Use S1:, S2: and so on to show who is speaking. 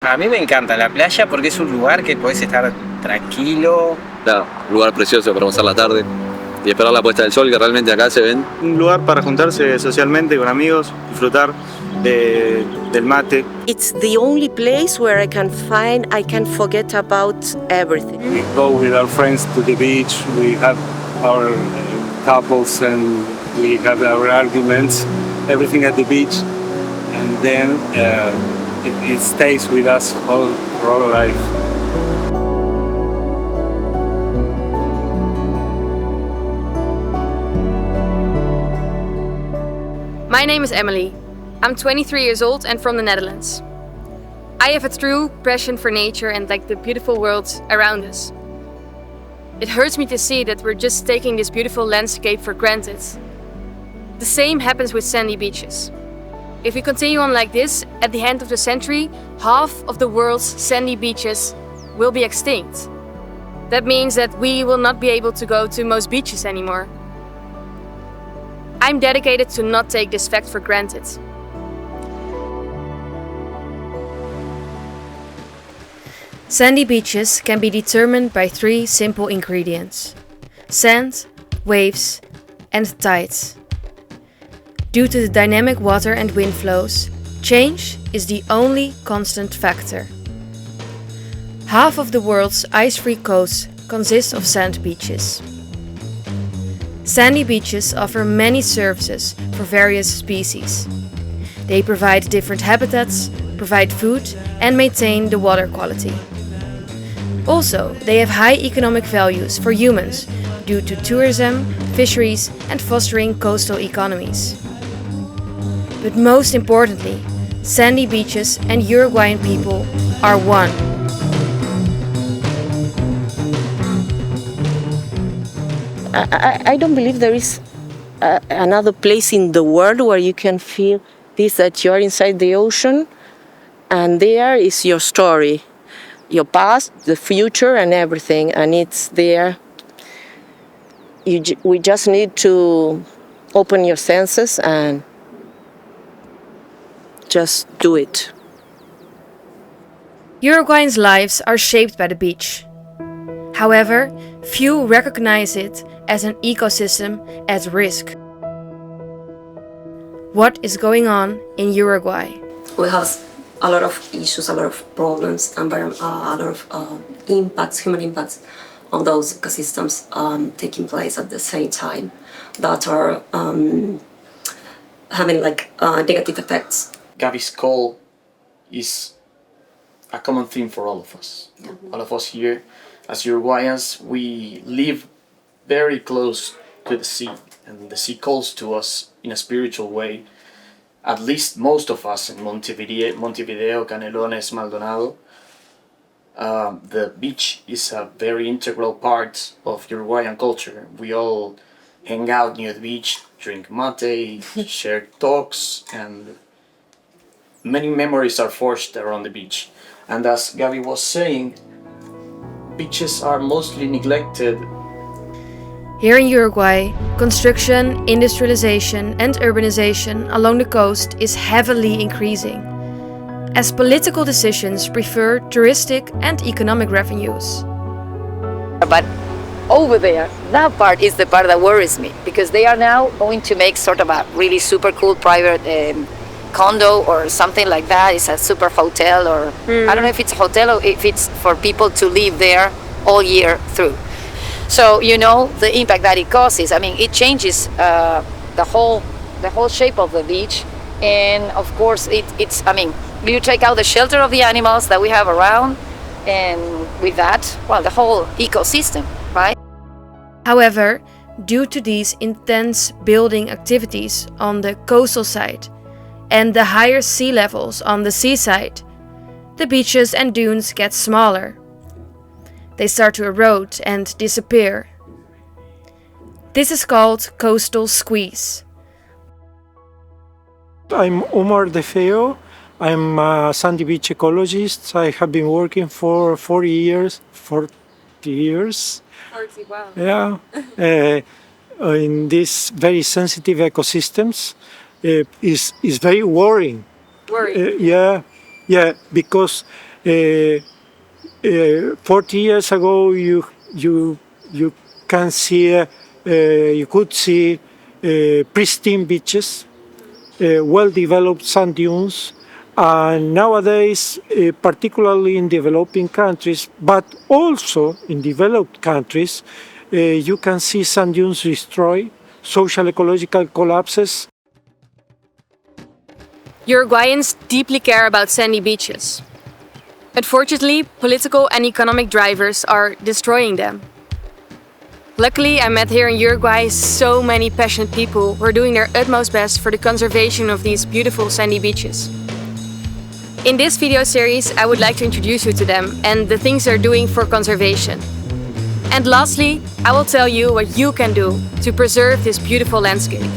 S1: A mí me encanta la playa porque es un lugar que podés estar tranquilo.
S2: Claro, un lugar precioso para pasar la tarde y esperar la puesta del sol, que realmente acá se ven.
S3: Un lugar para juntarse socialmente con amigos, disfrutar del mate.
S4: It's the only place where I can forget about everything.
S5: We go with our friends to the beach, we have our couples and we have our arguments, everything at the beach, and then it stays with us all for our life.
S6: My name is Emily. I'm 23 years old and from the Netherlands. I have a true passion for nature and like the beautiful world around us. It hurts me to see that we're just taking this beautiful landscape for granted. The same happens with sandy beaches. If we continue on like this, at the end of the century, half of the world's sandy beaches will be extinct. That means that we will not be able to go to most beaches anymore. I'm dedicated to not take this fact for granted. Sandy beaches can be determined by 3 simple ingredients: sand, waves, and tides. Due to the dynamic water and wind flows, change is the only constant factor. Half of the world's ice-free coast consists of sand beaches. Sandy beaches offer many services for various species. They provide different habitats, provide food, and maintain the water quality. Also, they have high economic values for humans due to tourism, fisheries, and fostering coastal economies. But most importantly, sandy beaches and Uruguayan people are one.
S4: I don't believe there is another place in the world where you can feel this, that you're inside the ocean and there is your story, your past, the future and everything, and it's there. We just need to open your senses and just do it.
S6: Uruguayans' lives are shaped by the beach. However, few recognize it as an ecosystem at risk. What is going on in Uruguay?
S7: We have a lot of issues, a lot of problems, a lot of impacts, human impacts on those ecosystems taking place at the same time that are having negative effects.
S8: Gaby's call is a common theme for all of us. Mm-hmm. All of us here, as Uruguayans, we live very close to the sea, and the sea calls to us in a spiritual way. At least most of us in Montevideo, Canelones, Maldonado, the beach is a very integral part of Uruguayan culture. We all hang out near the beach, drink mate, share talks, and many memories are forged around the beach. And as Gaby was saying, beaches are mostly neglected.
S6: Here in Uruguay, construction, industrialization and urbanization along the coast is heavily increasing, as political decisions prefer touristic and economic revenues.
S9: But over there, that part is the part that worries me, because they are now going to make sort of a really super cool private condo or something like that. It's a super hotel, or I don't know if it's a hotel or if it's for people to live there all year through. So you know the impact that it causes. I mean, it changes the whole shape of the beach, and of course it's. I mean, you take out the shelter of the animals that we have around, and with that, well, the whole ecosystem, right?
S6: However, due to these intense building activities on the coastal side and the higher sea levels on the seaside, the beaches and dunes get smaller. They start to erode and disappear. This is called coastal squeeze.
S10: I'm Omar De Feo. I'm a sandy beach ecologist. I have been working for 40 years. 40, wow. Yeah. In these very sensitive ecosystems. Is very worrying.
S6: Worrying?
S10: Yeah, because 40 years ago, you can see, you could see pristine beaches, well-developed sand dunes, and nowadays, particularly in developing countries, but also in developed countries, you can see sand dunes destroyed, social ecological collapses.
S6: Uruguayans deeply care about sandy beaches. Unfortunately, political and economic drivers are destroying them. Luckily, I met here in Uruguay so many passionate people who are doing their utmost best for the conservation of these beautiful sandy beaches. In this video series, I would like to introduce you to them and the things they're doing for conservation. And lastly, I will tell you what you can do to preserve this beautiful landscape.